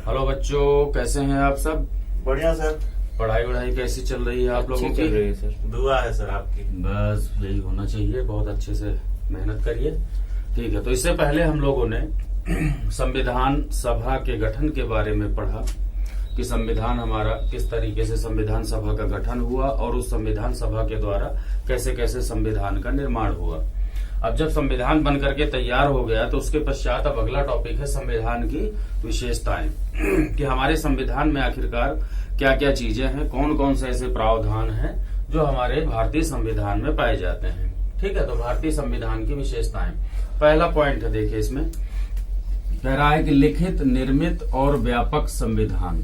Hello बच्चों, कैसे हैं आप सब? बढ़िया सर। पढ़ाई वढ़ाई कैसी चल रही है आप लोगों की? चल रही है सर। दुआ है सर आपकी। बस यही होना चाहिए, बहुत अच्छे से मेहनत करिए। ठीक है, तो इससे पहले हम लोगों ने संविधान सभा के गठन के बारे में पढ़ा कि संविधान हमारा किस तरीके से संविधान सभा का गठन हुआ और उस संविधान सभा के द्वारा कैसे कैसे संविधान का निर्माण हुआ। अब जब संविधान बन करके तैयार हो गया तो उसके पश्चात अब अगला टॉपिक है संविधान की विशेषताएं कि हमारे संविधान में आखिरकार क्या क्या चीजें हैं, कौन कौन से ऐसे प्रावधान हैं जो हमारे भारतीय संविधान में पाए जाते हैं। ठीक है, तो भारतीय संविधान की विशेषताएं, पहला पॉइंट है, देखिए इसमें कह रहा है कि लिखित, निर्मित और व्यापक संविधान।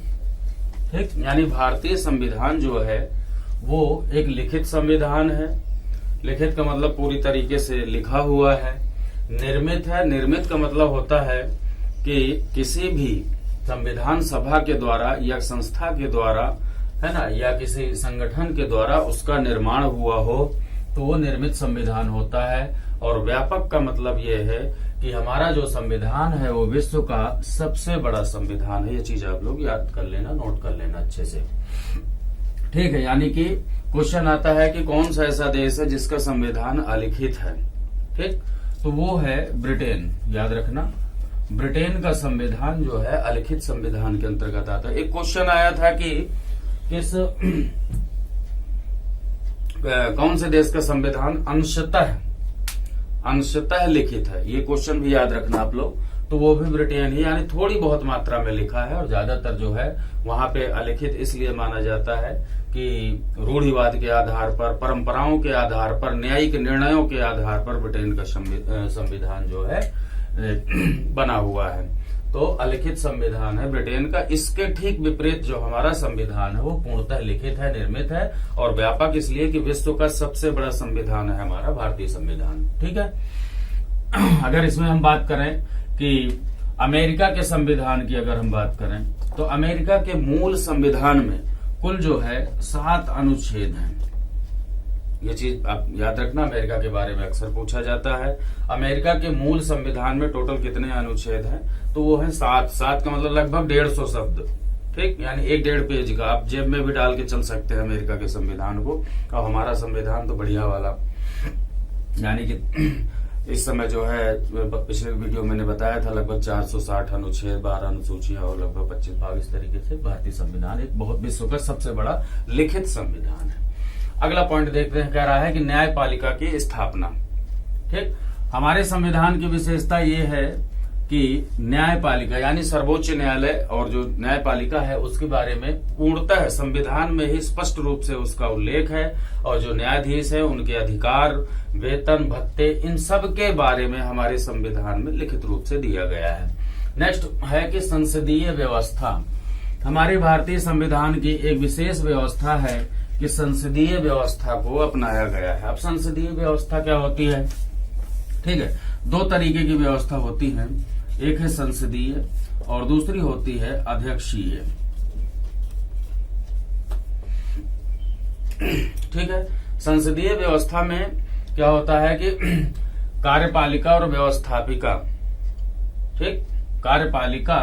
ठीक, यानी भारतीय संविधान जो है वो एक लिखित संविधान है। लिखित का मतलब पूरी तरीके से लिखा हुआ है। निर्मित है, निर्मित का मतलब होता है कि किसी भी संविधान सभा के द्वारा या संस्था के द्वारा, है ना, या किसी संगठन के द्वारा उसका निर्माण हुआ हो तो वो निर्मित संविधान होता है। और व्यापक का मतलब ये है कि हमारा जो संविधान है वो विश्व का सबसे बड़ा संविधान है। ये चीज आप लोग याद कर लेना, नोट कर लेना अच्छे से। ठीक है, यानी कि क्वेश्चन आता है कि कौन सा ऐसा देश है जिसका संविधान अलिखित है। ठीक, तो वो है ब्रिटेन। याद रखना, ब्रिटेन का संविधान जो है अलिखित संविधान के अंतर्गत आता है। एक क्वेश्चन आया था कि किस कौन से देश का संविधान अंशतः लिखित है, ये क्वेश्चन भी याद रखना आप लोग। तो वो भी ब्रिटेन ही, यानी थोड़ी बहुत मात्रा में लिखा है और ज्यादातर जो है वहां पे अलिखित इसलिए माना जाता है कि रूढ़िवाद के आधार पर, परंपराओं के आधार पर, न्यायिक निर्णयों के आधार पर ब्रिटेन का संविधान जो है बना हुआ है। तो अलिखित संविधान है ब्रिटेन का। इसके ठीक विपरीत जो हमारा संविधान है वो पूर्णतः लिखित है, निर्मित है और व्यापक इसलिए कि विश्व का सबसे बड़ा संविधान है हमारा भारतीय संविधान। ठीक है, अगर इसमें हम बात करें कि अमेरिका के संविधान की अगर हम बात करें तो अमेरिका के मूल संविधान में कुल जो है 7 अनुच्छेद हैं। ये चीज आप याद रखना, अमेरिका के बारे में अक्सर पूछा जाता है। अमेरिका के मूल संविधान में टोटल कितने अनुच्छेद हैं? तो वो है 7। 7 का मतलब लगभग 150 शब्द। ठीक, यानी 1-1.5 पेज का आप जेब में भी डाल के चल सकते हैं अमेरिका के संविधान को। और हमारा संविधान तो बढ़िया वाला, यानी कि इस समय जो है पिछले वीडियो मैंने बताया था लगभग 460 अनुच्छेद, 12 अनुसूचियां और लगभग 25 भाग। इस तरीके से भारतीय संविधान एक बहुत विश्व का सबसे बड़ा लिखित संविधान है। अगला पॉइंट देखते हैं, कह रहा है कि न्यायपालिका की स्थापना। ठीक, हमारे संविधान की विशेषता ये है कि न्यायपालिका यानी सर्वोच्च न्यायालय और जो न्यायपालिका है उसके बारे में पूर्णतः संविधान में ही स्पष्ट रूप से उसका उल्लेख है। और जो न्यायाधीश है उनके अधिकार, वेतन, भत्ते, इन सब के बारे में हमारे संविधान में लिखित रूप से दिया गया है। नेक्स्ट है कि संसदीय व्यवस्था। हमारे भारतीय संविधान की एक विशेष व्यवस्था है कि संसदीय व्यवस्था को अपनाया गया है। अब संसदीय व्यवस्था क्या होती है? ठीक है, 2 तरीके की व्यवस्था होती है, एक है संसदीय और दूसरी होती है अध्यक्षीय। ठीक है, संसदीय व्यवस्था में क्या होता है कि कार्यपालिका और व्यवस्थापिका, ठीक, कार्यपालिका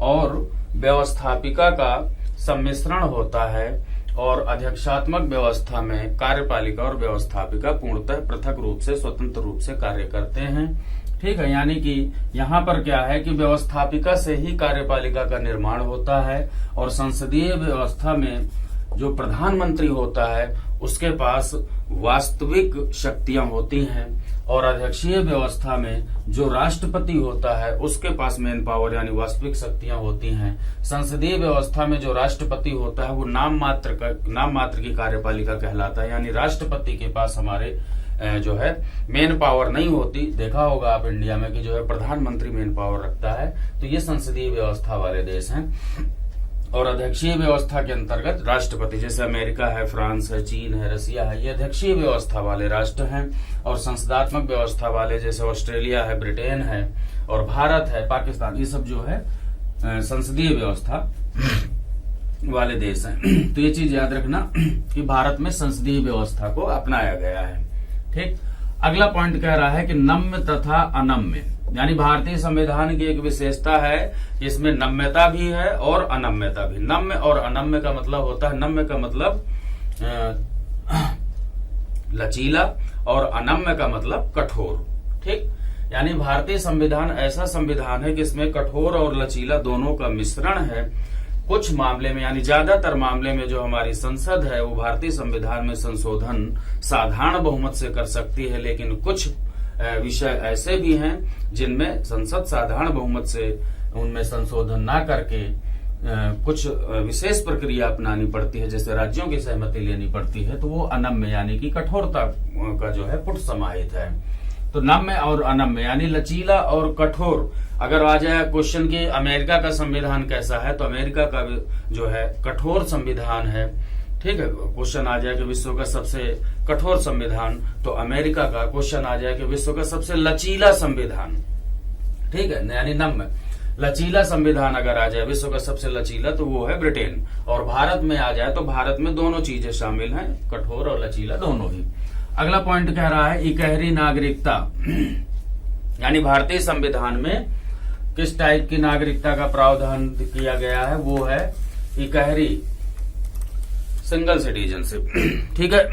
और व्यवस्थापिका का सम्मिश्रण होता है। और अध्यक्षात्मक व्यवस्था में कार्यपालिका और व्यवस्थापिका पूर्णतः पृथक रूप से, स्वतंत्र रूप से कार्य करते हैं। ठीक है, यानी कि यहाँ पर क्या है कि व्यवस्थापिका से ही कार्यपालिका का निर्माण होता है। और संसदीय व्यवस्था में जो प्रधानमंत्री होता है उसके पास वास्तविक शक्तियां होती हैं। और अध्यक्षीय व्यवस्था में जो राष्ट्रपति होता है उसके पास मैन पावर यानी वास्तविक शक्तियां होती हैं। संसदीय व्यवस्था में जो राष्ट्रपति होता है वो नाम मात्र की कार्यपालिका कहलाता है, यानी राष्ट्रपति के पास हमारे जो है मेन पावर नहीं होती। देखा होगा आप इंडिया में कि जो है प्रधानमंत्री मेन पावर रखता है। तो ये संसदीय व्यवस्था वाले देश हैं। और अध्यक्षीय व्यवस्था के अंतर्गत राष्ट्रपति, जैसे अमेरिका है, फ्रांस है, चीन है, रसिया है, ये अध्यक्षीय व्यवस्था वाले राष्ट्र हैं। और संसदात्मक व्यवस्था वाले जैसे ऑस्ट्रेलिया है, ब्रिटेन है और भारत है, पाकिस्तान, ये सब जो है संसदीय व्यवस्था वाले देश हैं। तो ये चीज याद रखना कि भारत में संसदीय व्यवस्था को अपनाया गया है। ठीक, अगला पॉइंट कह रहा है कि नम्य तथा अनम्य, यानी भारतीय संविधान की एक विशेषता है, इसमें नम्यता भी है और अनम्यता भी। नम्य और अनम्य का मतलब होता है, नम्य का मतलब लचीला और अनम्य का मतलब कठोर। ठीक, यानी भारतीय संविधान ऐसा संविधान है कि इसमें कठोर और लचीला दोनों का मिश्रण है। कुछ मामले में यानी ज्यादातर मामले में जो हमारी संसद है वो भारतीय संविधान में संशोधन साधारण बहुमत से कर सकती है, लेकिन कुछ विषय ऐसे भी हैं जिनमें संसद साधारण बहुमत से उनमें संशोधन ना करके कुछ विशेष प्रक्रिया अपनानी पड़ती है, जैसे राज्यों की सहमति लेनी पड़ती है, तो वो अनम्य यानी कि कठोरता का जो है पुट समाहित है। तो नम्य और अनम्य यानी लचीला और कठोर। अगर आ जाए क्वेश्चन की अमेरिका का संविधान कैसा है, तो अमेरिका का जो है कठोर संविधान है। ठीक है, क्वेश्चन आ जाए कि विश्व का सबसे कठोर संविधान, तो अमेरिका का। क्वेश्चन आ जाए कि विश्व का सबसे लचीला संविधान, ठीक है, यानी नम्य लचीला संविधान अगर आ जाए विश्व का सबसे लचीला, तो वो है ब्रिटेन। और भारत में आ जाए तो भारत में दोनों चीजें शामिल हैं, कठोर और लचीला दोनों ही। अगला पॉइंट कह रहा है इकहरी नागरिकता, यानी भारतीय संविधान में किस टाइप की नागरिकता का प्रावधान किया गया है, वो है इकहरी सिंगल सिटीजनशिप। ठीक है,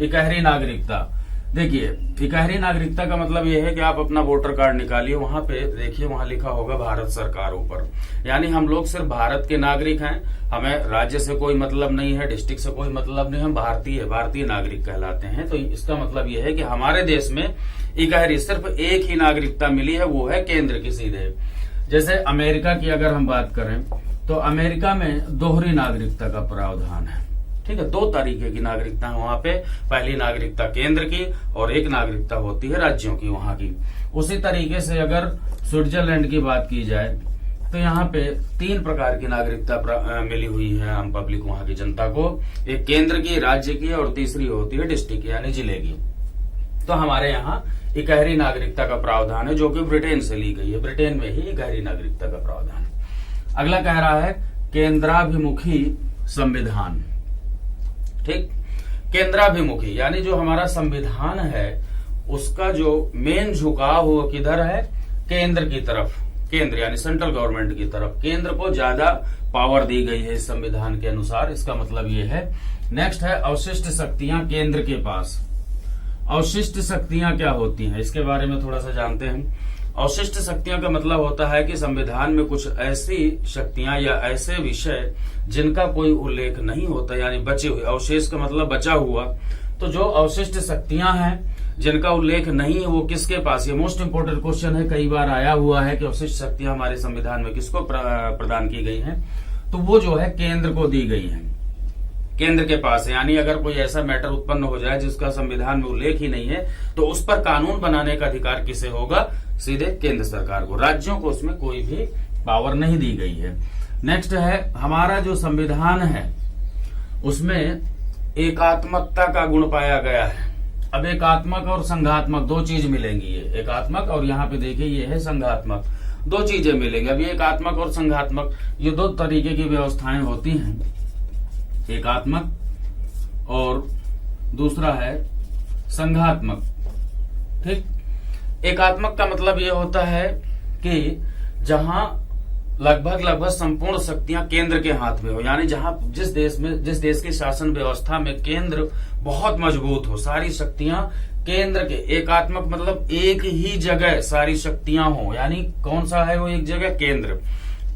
इकहरी नागरिकता। देखिए, इकहरी नागरिकता का मतलब यह है कि आप अपना वोटर कार्ड निकालिए, वहां पे देखिए वहां लिखा होगा भारत सरकार ऊपर, यानी हम लोग सिर्फ भारत के नागरिक हैं, हमें राज्य से कोई मतलब नहीं है, डिस्ट्रिक्ट से कोई मतलब नहीं, हम भारतीय नागरिक कहलाते हैं। तो इसका मतलब यह है कि हमारे देश में इकहरी सिर्फ एक ही नागरिकता मिली है, वो है केंद्र की सीधे। जैसे अमेरिका की अगर हम बात करें तो अमेरिका में दोहरी नागरिकता का प्रावधान है। ठीक है, दो तरीके की नागरिकता है वहां पे, पहली नागरिकता केंद्र की और एक नागरिकता होती है राज्यों की वहां की। उसी तरीके से अगर स्विट्जरलैंड की बात की जाए तो यहाँ पे 3 प्रकार की नागरिकता मिली हुई है आम पब्लिक वहां की जनता को, एक केंद्र की, राज्य की और तीसरी होती है डिस्ट्रिक्ट यानी जिले की। तो हमारे यहाँ इकहरी नागरिकता का प्रावधान है जो कि ब्रिटेन से ली गई है, ब्रिटेन में ही इकहरी नागरिकता का प्रावधान है। अगला कह रहा है केंद्राभिमुखी संविधान। ठीक, केंद्राभिमुखी यानी जो हमारा संविधान है उसका जो मेन झुकाव हो किधर है, केंद्र की तरफ, केंद्र यानी सेंट्रल गवर्नमेंट की तरफ, केंद्र को ज्यादा पावर दी गई है इस संविधान के अनुसार, इसका मतलब ये है। नेक्स्ट है अवशिष्ट शक्तियां केंद्र के पास। अवशिष्ट शक्तियां क्या होती हैं, इसके बारे में थोड़ा सा जानते हैं। अवशिष्ट शक्तियां का मतलब होता है कि संविधान में कुछ ऐसी शक्तियां या ऐसे विषय जिनका कोई उल्लेख नहीं होता, यानी बचे हुए, अवशेष का मतलब बचा हुआ। तो जो अवशिष्ट शक्तियां हैं जिनका उल्लेख नहीं है वो किसके पास, ये मोस्ट इंपोर्टेंट क्वेश्चन है, कई बार आया हुआ है कि अवशिष्ट शक्तियां हमारे संविधान में किसको प्रदान की गई हैं, तो वो जो है केंद्र को दी गई है, केंद्र के पास है। यानी अगर कोई ऐसा मैटर उत्पन्न हो जाए जिसका संविधान में उल्लेख ही नहीं है तो उस पर कानून बनाने का अधिकार किसे होगा, सीधे केंद्र सरकार को, राज्यों को उसमें कोई भी पावर नहीं दी गई है। नेक्स्ट है हमारा जो संविधान है उसमें एकात्मकता का गुण पाया गया है। अब एकात्मक और संघात्मक दो चीज मिलेंगी, ये एकात्मक और यहाँ पे देखिए ये है संघात्मक, दो चीजें मिलेंगी। अब ये एकात्मक और संघात्मक ये दो तरीके की व्यवस्थाएं होती हैं, एकात्मक और दूसरा है संघात्मक। ठीक, एकात्मक का मतलब ये होता है कि जहां लगभग संपूर्ण शक्तियां केंद्र के हाथ में हो, यानी जहां जिस देश की शासन व्यवस्था में केंद्र बहुत मजबूत हो, सारी शक्तियां केंद्र के, एकात्मक मतलब एक ही जगह सारी शक्तियां हो, यानी कौन सा है वो एक जगह, केंद्र,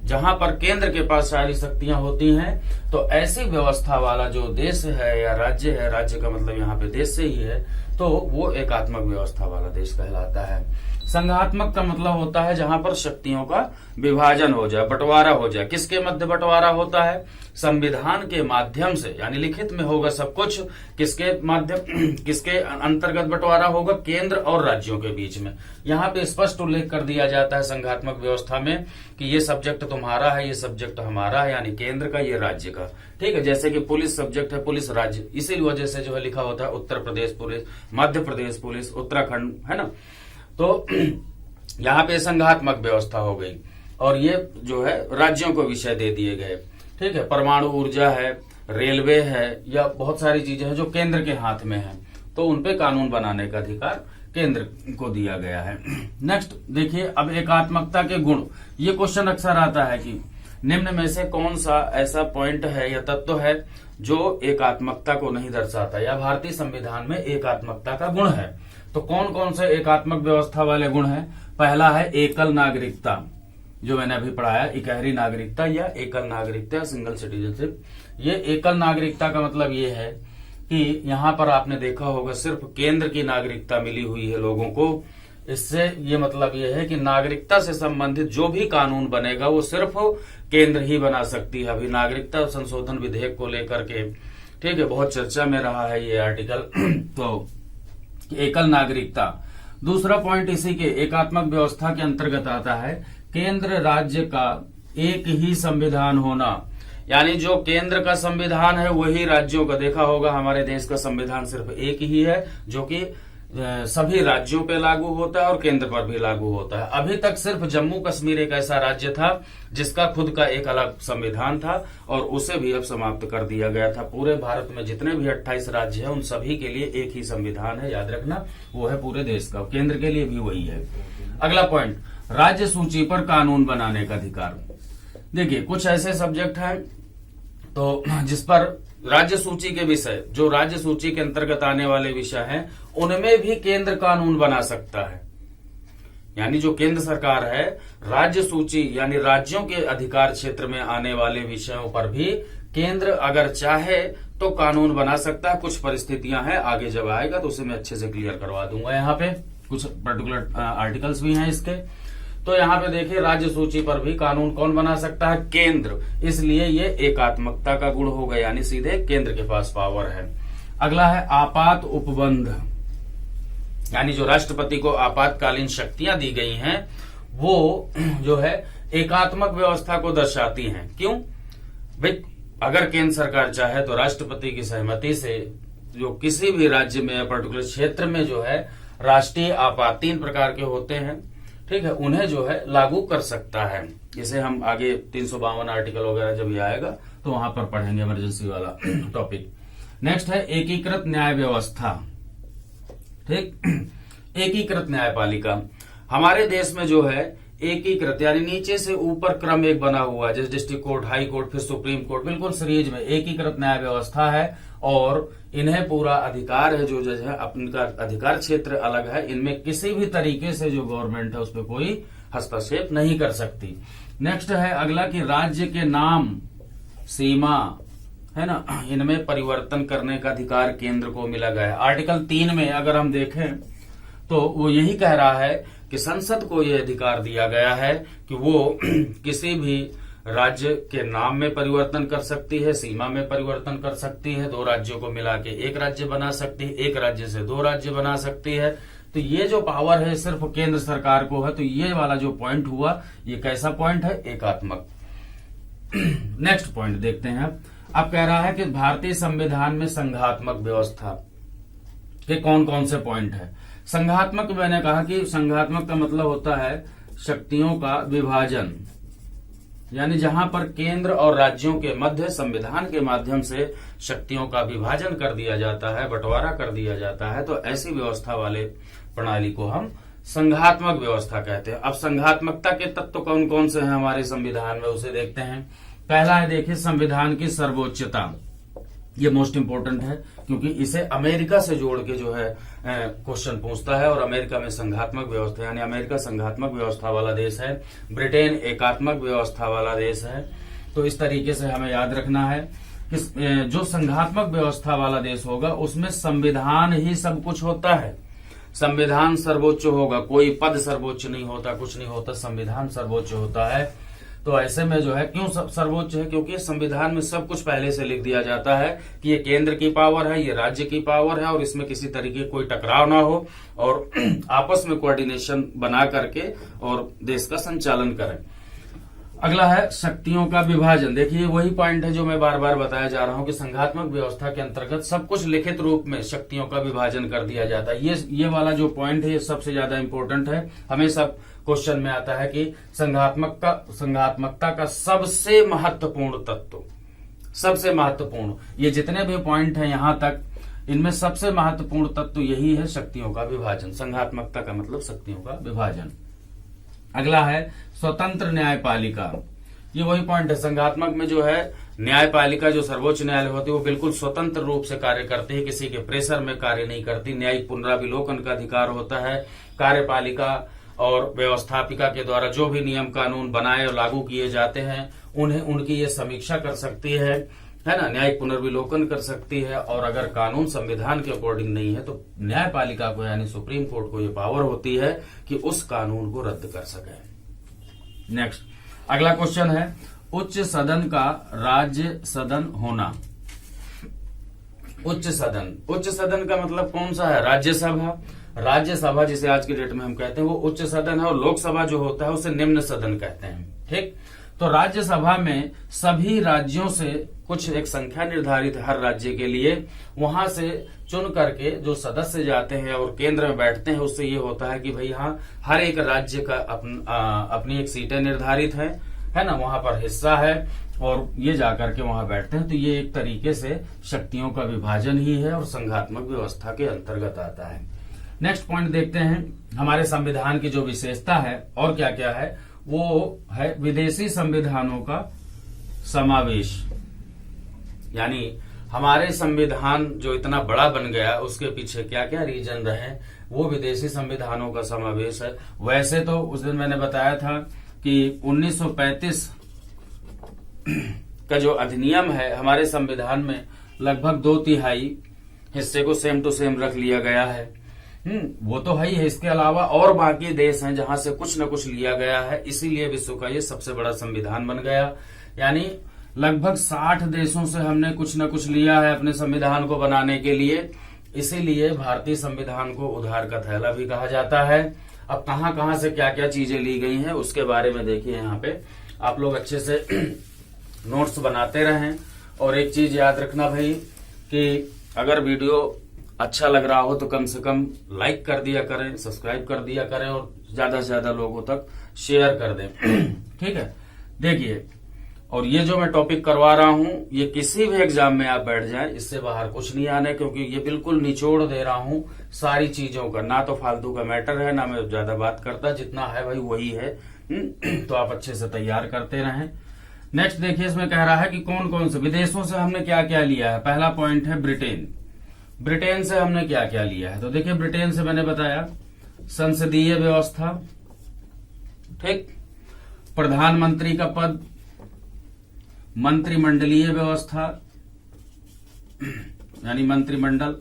जहां पर केंद्र के पास सारी शक्तियां होती हैं। तो ऐसी व्यवस्था वाला जो देश है या राज्य है, राज्य का मतलब यहाँ पे देश से ही है, तो वो एकात्मक व्यवस्था वाला देश कहलाता है। संघात्मक का मतलब होता है जहां पर शक्तियों का विभाजन हो जाए, बंटवारा हो जाए। किसके मध्य बंटवारा होता है, संविधान के माध्यम से, यानी लिखित में होगा सब कुछ, किसके माध्यम, किसके अंतर्गत बंटवारा होगा, केंद्र और राज्यों के बीच में। यहाँ पे स्पष्ट उल्लेख कर दिया जाता है संघात्मक व्यवस्था में कि ये सब्जेक्ट तुम्हारा है, ये सब्जेक्ट हमारा है, यानी केंद्र का, ये राज्य का। ठीक है, जैसे कि पुलिस सब्जेक्ट है, पुलिस राज्य, इसी वजह से जो है लिखा होता है उत्तर प्रदेश पुलिस, मध्य प्रदेश पुलिस, उत्तराखंड, है ना। तो यहाँ पे संघात्मक व्यवस्था हो गई और ये जो है राज्यों को विषय दे दिए गए। ठीक है, परमाणु ऊर्जा है, रेलवे है, या बहुत सारी चीजें हैं जो केंद्र के हाथ में है, तो उनपे कानून बनाने का अधिकार केंद्र को दिया गया है। नेक्स्ट देखिए, अब एकात्मकता के गुण। ये क्वेश्चन अक्सर आता है कि निम्न में से कौन सा ऐसा पॉइंट है या तत्व है जो एकात्मकता को नहीं दर्शाता या भारतीय संविधान में एकात्मकता का गुण है। तो कौन कौन से एकात्मक व्यवस्था वाले गुण हैं? पहला है एकल नागरिकता, जो मैंने अभी पढ़ाया, इकहरी नागरिकता या एकल नागरिकता, सिंगल सिटीजनशिप। ये एकल नागरिकता का मतलब ये है कि यहाँ पर आपने देखा होगा सिर्फ केंद्र की नागरिकता मिली हुई है लोगों को। इससे ये मतलब ये है कि नागरिकता से संबंधित जो भी कानून बनेगा वो सिर्फ केंद्र ही बना सकती है। अभी नागरिकता संशोधन विधेयक को लेकर के, ठीक है, बहुत चर्चा में रहा है ये आर्टिकल। तो एकल नागरिकता। दूसरा पॉइंट इसी के एकात्मक व्यवस्था के अंतर्गत आता है केंद्र राज्य का एक ही संविधान होना, यानी जो केंद्र का संविधान है वही राज्यों का। देखा होगा हमारे देश का संविधान सिर्फ एक ही है जो कि सभी राज्यों पे लागू होता है और केंद्र पर भी लागू होता है। अभी तक सिर्फ जम्मू कश्मीर एक ऐसा राज्य था जिसका खुद का एक अलग संविधान था और उसे भी अब समाप्त कर दिया गया था। पूरे भारत में जितने भी 28 राज्य हैं उन सभी के लिए एक ही संविधान है, याद रखना, वो है पूरे देश का। केंद्र के लिए भी वही है। अगला पॉइंट, राज्य सूची पर कानून बनाने का अधिकार। देखिए कुछ ऐसे सब्जेक्ट हैं तो जिस पर राज्य सूची के विषय, जो राज्य सूची के अंतर्गत आने वाले विषय हैं, उनमें भी केंद्र कानून बना सकता है। यानी जो केंद्र सरकार है, राज्य सूची यानी राज्यों के अधिकार क्षेत्र में आने वाले विषयों पर भी केंद्र अगर चाहे तो कानून बना सकता है। कुछ परिस्थितियां हैं, आगे जब आएगा तो उसे मैं अच्छे से क्लियर करवा दूंगा। यहाँ पे कुछ पर्टिकुलर आर्टिकल्स भी हैं इसके। तो यहाँ पे देखिए राज्य सूची पर भी कानून कौन बना सकता है? केंद्र। इसलिए ये एकात्मकता का गुण हो गया, यानी सीधे केंद्र के पास पावर है। अगला है आपात उपबंध, यानी जो राष्ट्रपति को आपातकालीन शक्तियां दी गई हैं वो जो है एकात्मक व्यवस्था को दर्शाती हैं। क्यों भाई? अगर केंद्र सरकार चाहे तो राष्ट्रपति की सहमति से जो किसी भी राज्य में या पर्टिकुलर क्षेत्र में जो है राष्ट्रीय आपात 3 प्रकार के होते हैं, ठीक है, उन्हें जो है लागू कर सकता है। इसे हम आगे 352 आर्टिकल वगैरह जब ये आएगा तो वहां पर पढ़ेंगे, इमरजेंसी वाला टॉपिक। नेक्स्ट है एकीकृत न्याय व्यवस्था, ठीक। एकीकृत न्यायपालिका हमारे देश में जो है एकीकृत यानी नीचे से ऊपर क्रम एक बना हुआ है, जैसे डिस्ट्रिक्ट कोर्ट, हाई कोर्ट, फिर सुप्रीम कोर्ट, बिल्कुल सीरीज में एकीकृत न्याय व्यवस्था है और इन्हें पूरा अधिकार है। जो जज है अपना अधिकार क्षेत्र अलग है, इनमें किसी भी तरीके से जो गवर्नमेंट है उस पर कोई हस्तक्षेप नहीं कर सकती। नेक्स्ट है अगला कि राज्य के नाम, सीमा, है ना, इनमें परिवर्तन करने का अधिकार केंद्र को मिला गया है। आर्टिकल 3 में अगर हम देखें तो वो यही कह रहा है कि संसद को यह अधिकार दिया गया है कि वो किसी भी राज्य के नाम में परिवर्तन कर सकती है, सीमा में परिवर्तन कर सकती है, 2 राज्यों को मिला के एक राज्य बना सकती है, एक राज्य से 2 राज्य बना सकती है। तो ये जो पावर है सिर्फ केंद्र सरकार को है। तो ये वाला जो पॉइंट हुआ ये कैसा पॉइंट है? एकात्मक। नेक्स्ट पॉइंट देखते हैं। अब कह रहा है कि भारतीय संविधान में संघात्मक व्यवस्था के कौन कौन से पॉइंट है। संघात्मक मैंने कहा कि संघात्मक का मतलब होता है शक्तियों का विभाजन, यानी जहां पर केंद्र और राज्यों के मध्य संविधान के माध्यम से शक्तियों का विभाजन कर दिया जाता है, बंटवारा कर दिया जाता है। तो ऐसी व्यवस्था वाले प्रणाली को हम संघात्मक व्यवस्था कहते हैं। अब संघात्मकता के तत्व कौन कौन से हैं हमारे संविधान में, उसे देखते हैं। पहला है देखिए संविधान की सर्वोच्चता। ये मोस्ट इंपोर्टेंट है क्योंकि इसे अमेरिका से जोड़ के जो है क्वेश्चन पूछता है। और अमेरिका में संघात्मक व्यवस्था, यानी अमेरिका संघात्मक व्यवस्था वाला देश है, ब्रिटेन एकात्मक व्यवस्था वाला देश है। तो इस तरीके से हमें याद रखना है कि जो संघात्मक व्यवस्था वाला देश होगा उसमें संविधान ही सब कुछ होता है। संविधान सर्वोच्च होगा, कोई पद सर्वोच्च नहीं होता, कुछ नहीं होता, संविधान सर्वोच्च होता है। तो ऐसे में जो है क्यों सर्वोच्च है? क्योंकि संविधान में सब कुछ पहले से लिख दिया जाता है कि ये केंद्र की पावर है, ये राज्य की पावर है और इसमें किसी तरीके कोई टकराव ना हो और आपस में कोऑर्डिनेशन बना करके और देश का संचालन करें। अगला है शक्तियों का विभाजन। देखिए वही पॉइंट है जो मैं बार बार बताया जा रहा हूं कि संघात्मक व्यवस्था के अंतर्गत सब कुछ लिखित रूप में शक्तियों का विभाजन कर दिया जाता है। ये वाला जो पॉइंट है ये सबसे ज्यादा इंपॉर्टेंट है। हमेशा क्वेश्चन में आता है कि संघात्मकता का सबसे महत्वपूर्ण तत्व, सबसे महत्वपूर्ण, ये जितने भी पॉइंट हैं यहां तक इनमें सबसे महत्वपूर्ण तत्व यही है शक्तियों का विभाजन। संघात्मकता का मतलब शक्तियों का विभाजन। अगला है स्वतंत्र न्यायपालिका। ये वही पॉइंट है, संघात्मक में जो है न्यायपालिका जो सर्वोच्च न्यायालय होती है वो बिल्कुल स्वतंत्र रूप से कार्य करती है, किसी के प्रेशर में कार्य नहीं करती। न्यायिक पुनराविलोकन का अधिकार होता है। कार्यपालिका और व्यवस्थापिका के द्वारा जो भी नियम कानून बनाए और लागू किए जाते हैं उन्हें उनकी ये समीक्षा कर सकती है ना, न्यायिक पुनर्विलोकन कर सकती है। और अगर कानून संविधान के अकॉर्डिंग नहीं है तो न्यायपालिका को यानी सुप्रीम कोर्ट को ये पावर होती है कि उस कानून को रद्द कर सके। नेक्स्ट अगला क्वेश्चन है उच्च सदन का राज्य सदन होना। उच्च सदन का मतलब कौन सा है? राज्यसभा। राज्यसभा जिसे आज की डेट में हम कहते हैं वो उच्च सदन है, और लोकसभा जो होता है उसे निम्न सदन कहते हैं। ठीक, तो राज्यसभा में सभी राज्यों से कुछ एक संख्या निर्धारित है हर राज्य के लिए, वहां से चुन करके जो सदस्य जाते हैं और केंद्र में बैठते हैं, उससे ये होता है कि भाई हाँ हर एक राज्य का अपनी एक सीटें निर्धारित है ना, वहां पर हिस्सा है और ये जाकर के वहां बैठते हैं। तो ये एक तरीके से शक्तियों का विभाजन ही है और संघात्मक व्यवस्था के अंतर्गत आता है। नेक्स्ट पॉइंट देखते हैं, हमारे संविधान की जो विशेषता है और क्या क्या है, वो है विदेशी संविधानों का समावेश। यानी हमारे संविधान जो इतना बड़ा बन गया उसके पीछे क्या क्या रीजन रहे, वो विदेशी संविधानों का समावेश है। वैसे तो उस दिन मैंने बताया था कि 1935 का जो अधिनियम है हमारे संविधान में लगभग 2/3 हिस्से को सेम टू सेम रख लिया गया है। वो तो है ही है, इसके अलावा और बाकी देश हैं जहां से कुछ न कुछ लिया गया है, इसीलिए विश्व का ये सबसे बड़ा संविधान बन गया। यानी लगभग 60 देशों से हमने कुछ न कुछ लिया है अपने संविधान को बनाने के लिए, इसीलिए भारतीय संविधान को उधार का थैला भी कहा जाता है। अब कहां कहां से क्या क्या चीजें ली गई हैं उसके बारे में देखिए, यहाँ पे आप लोग अच्छे से नोट्स बनाते रहें। और एक चीज याद रखना भाई कि अगर वीडियो अच्छा लग रहा हो तो कम से कम लाइक कर दिया करें, सब्सक्राइब कर दिया करें और ज्यादा से ज्यादा लोगों तक शेयर कर दें। ठीक है, देखिए, और ये जो मैं टॉपिक करवा रहा हूं ये किसी भी एग्जाम में आप बैठ जाएं, इससे बाहर कुछ नहीं आने, क्योंकि ये बिल्कुल निचोड़ दे रहा हूं सारी चीजों का। ना तो फालतू का मैटर है, ना मैं ज्यादा बात करता, जितना है भाई वही है। तो आप अच्छे से तैयार करते रहें। नेक्स्ट देखिए, इसमें कह रहा है कि कौन कौन से विदेशों से हमने क्या क्या लिया है। पहला पॉइंट है ब्रिटेन। ब्रिटेन से हमने क्या क्या लिया है, तो देखिए ब्रिटेन से मैंने बताया संसदीय व्यवस्था, ठीक, प्रधानमंत्री का पद, मंत्रिमंडलीय व्यवस्था यानी मंत्रिमंडल,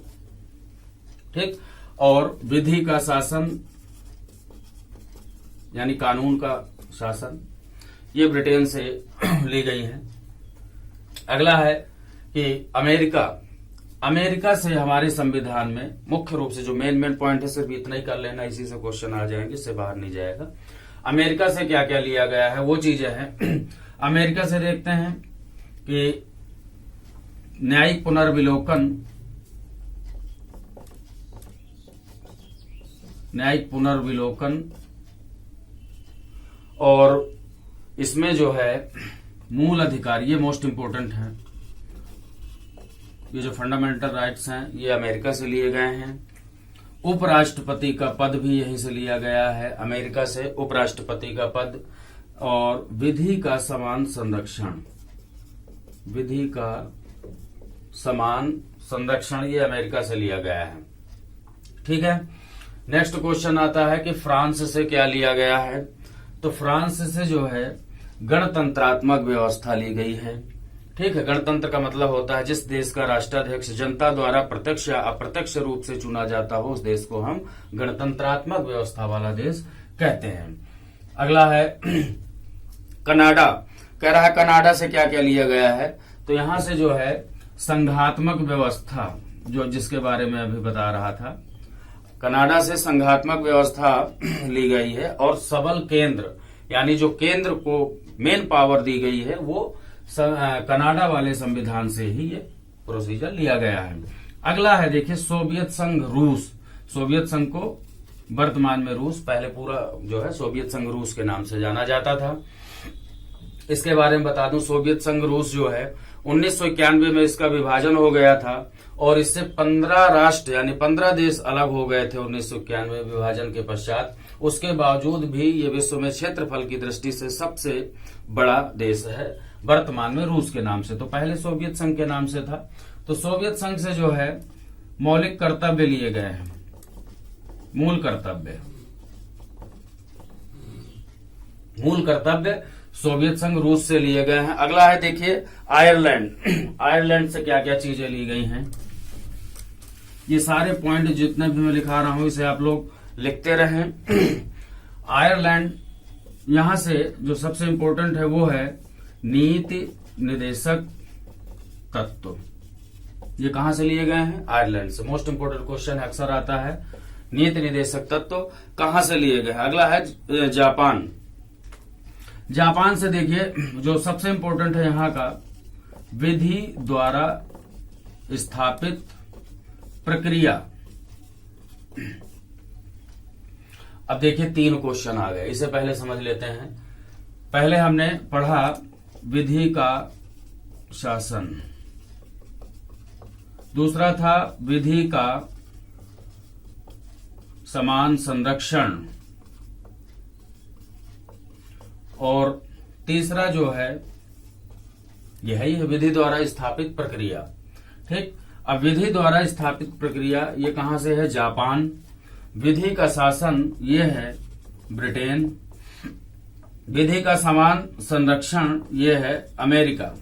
ठीक, और विधि का शासन यानी कानून का शासन, ये ब्रिटेन से ली गई है। अगला है कि अमेरिका से हमारे संविधान में मुख्य रूप से जो मेन पॉइंट है सिर्फ इतना ही कर लेना, इसी से क्वेश्चन आ जाएंगे, इससे बाहर नहीं जाएगा। अमेरिका से क्या क्या लिया गया है वो चीजें हैं। अमेरिका से देखते हैं कि न्यायिक पुनर्विलोकन और इसमें जो है मूल अधिकार, ये मोस्ट इंपोर्टेंट है। ये जो फंडामेंटल राइट्स हैं ये अमेरिका से लिए गए हैं। उपराष्ट्रपति का पद भी यहीं से लिया गया है, अमेरिका से उपराष्ट्रपति का पद। और विधि का समान संरक्षण ये अमेरिका से लिया गया है। ठीक है, नेक्स्ट क्वेश्चन आता है कि फ्रांस से क्या लिया गया है, तो फ्रांस से जो है गणतंत्रात्मक व्यवस्था ली गई है। ठीक है, गणतंत्र का मतलब होता है जिस देश का राष्ट्राध्यक्ष जनता द्वारा प्रत्यक्ष या अप्रत्यक्ष रूप से चुना जाता हो, उस देश को हम गणतंत्रात्मक व्यवस्था वाला देश कहते हैं। अगला है कनाडा। कह रहा है कनाडा से क्या क्या लिया गया है, तो यहां से जो है संघात्मक व्यवस्था, जो जिसके बारे में अभी बता रहा था, कनाडा से संघात्मक व्यवस्था ली गई है। और सबल केंद्र यानी जो केंद्र को मेन पावर दी गई है वो कनाडा वाले संविधान से ही ये प्रोसीजर लिया गया है। अगला है देखिए सोवियत संघ रूस। सोवियत संघ को वर्तमान में रूस, पहले पूरा जो है सोवियत संघ रूस के नाम से जाना जाता था। इसके बारे में बता दूं, सोवियत संघ रूस जो है 1991 में इसका विभाजन हो गया था और इससे 15 राष्ट्र यानी 15 देश अलग हो गए थे 1991 विभाजन के पश्चात। उसके बावजूद भी ये विश्व में क्षेत्रफल की दृष्टि से सबसे बड़ा देश है वर्तमान में रूस के नाम से। तो पहले सोवियत संघ के नाम से था। तो सोवियत संघ से जो है मौलिक कर्तव्य लिए गए हैं, मूल कर्तव्य सोवियत संघ रूस से लिए गए हैं। अगला है देखिए आयरलैंड। आयरलैंड से क्या क्या चीजें ली गई हैं, ये सारे पॉइंट जितने भी मैं लिखा रहा हूं इसे आप लोग लिखते रहें। आयरलैंड, यहां से जो सबसे इंपॉर्टेंट है वो है नीति निर्देशक तत्व। ये कहां से लिए गए हैं? आयरलैंड से। मोस्ट इंपोर्टेंट क्वेश्चन अक्सर आता है, नीति निर्देशक तत्व कहां से लिए गए हैं। अगला है जापान। जापान से देखिए जो सबसे इंपॉर्टेंट है यहां का विधि द्वारा स्थापित प्रक्रिया। अब देखिए 3 क्वेश्चन आ गए, इसे पहले समझ लेते हैं। पहले हमने पढ़ा विधि का शासन, दूसरा था विधि का समान संरक्षण, और तीसरा जो है यही है विधि द्वारा स्थापित प्रक्रिया। ठीक, अब विधि द्वारा स्थापित प्रक्रिया ये कहां से है? जापान। विधि का शासन ये है ब्रिटेन। विधि का समान संरक्षण ये है अमेरिका।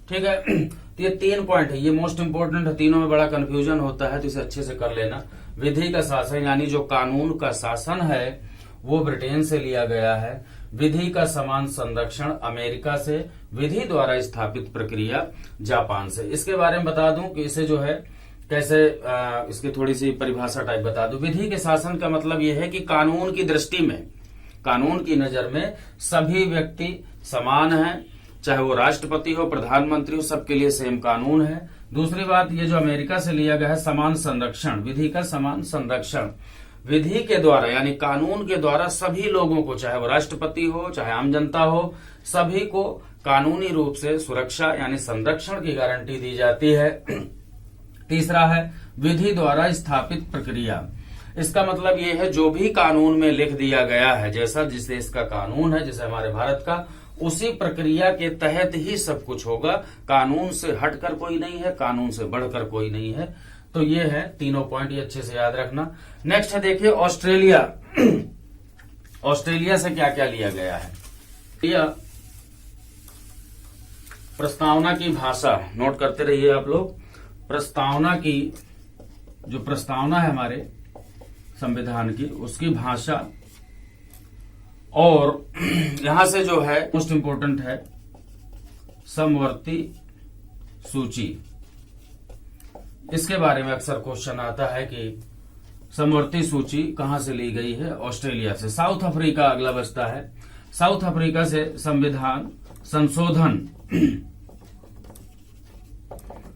ठीक है, तो ये 3 पॉइंट है, ये मोस्ट इंपोर्टेंट है। तीनों में बड़ा कंफ्यूजन होता है तो इसे अच्छे से कर लेना। विधि का शासन यानी जो कानून का शासन है वो ब्रिटेन से लिया गया है। विधि का समान संरक्षण अमेरिका से, विधि द्वारा स्थापित प्रक्रिया जापान से। इसके बारे में बता दूं कि इसे जो है कैसे इसकी थोड़ी सी परिभाषा टाइप बता दूं। विधि के शासन का मतलब यह है कि कानून की दृष्टि में, कानून की नजर में सभी व्यक्ति समान हैं, चाहे वो राष्ट्रपति हो, प्रधानमंत्री हो, सबके लिए सेम कानून है। दूसरी बात ये जो अमेरिका से लिया गया है समान संरक्षण, विधि का समान संरक्षण। विधि के द्वारा यानी कानून के द्वारा सभी लोगों को, चाहे वो राष्ट्रपति हो चाहे आम जनता हो, सभी को कानूनी रूप से सुरक्षा यानी संरक्षण की गारंटी दी जाती है। तीसरा है विधि द्वारा स्थापित प्रक्रिया। इसका मतलब ये है जो भी कानून में लिख दिया गया है, जैसा जिस देश का कानून है, जैसे हमारे भारत का, उसी प्रक्रिया के तहत ही सब कुछ होगा। कानून से हटकर कोई नहीं है, कानून से बढ़कर कोई नहीं है। तो ये है तीनों पॉइंट, ये अच्छे से याद रखना। नेक्स्ट है देखिए ऑस्ट्रेलिया। ऑस्ट्रेलिया से क्या क्या लिया गया है? यह प्रस्तावना की भाषा नोट करते रहिए आप लोग। प्रस्तावना की जो प्रस्तावना है हमारे संविधान की, उसकी भाषा, और यहां से जो है मोस्ट इंपोर्टेंट है समवर्ती सूची। इसके बारे में अक्सर क्वेश्चन आता है कि समवर्ती सूची कहां से ली गई है? ऑस्ट्रेलिया से। साउथ अफ्रीका अगला बचता है। साउथ अफ्रीका से संविधान संशोधन,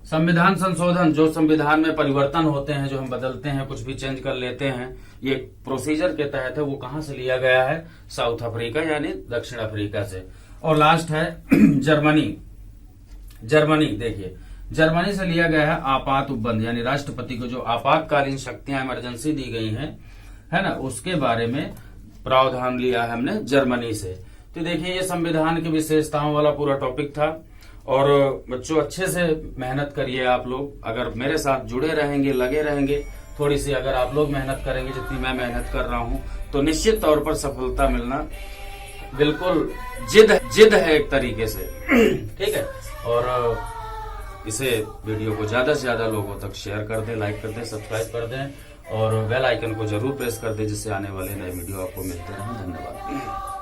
संविधान संशोधन जो संविधान में परिवर्तन होते हैं, जो हम बदलते हैं, कुछ भी चेंज कर लेते हैं, ये प्रोसीजर के तहत है, वो कहां से लिया गया है? साउथ अफ्रीका यानी दक्षिण अफ्रीका से। और लास्ट है जर्मनी। जर्मनी देखिए, जर्मनी से लिया गया है आपात उपबंध, यानी राष्ट्रपति को जो आपातकालीन शक्तियां इमरजेंसी दी गई हैं, है ना, उसके बारे में प्रावधान लिया है हमने जर्मनी से। तो देखिए ये संविधान की विशेषताओं वाला पूरा टॉपिक था। और बच्चों अच्छे से मेहनत करिए आप लोग, अगर मेरे साथ जुड़े रहेंगे, लगे रहेंगे, थोड़ी सी अगर आप लोग मेहनत करेंगे जितनी मैं मेहनत कर रहा हूं, तो निश्चित तौर पर सफलता मिलना बिल्कुल जिद है एक तरीके से। ठीक है, और इसे वीडियो को ज्यादा से ज्यादा लोगों तक शेयर कर दें, लाइक कर दें, सब्सक्राइब कर दें, और बेल आइकन को जरूर प्रेस कर दें, जिससे आने वाले नए वीडियो आपको मिलते रहें। धन्यवाद।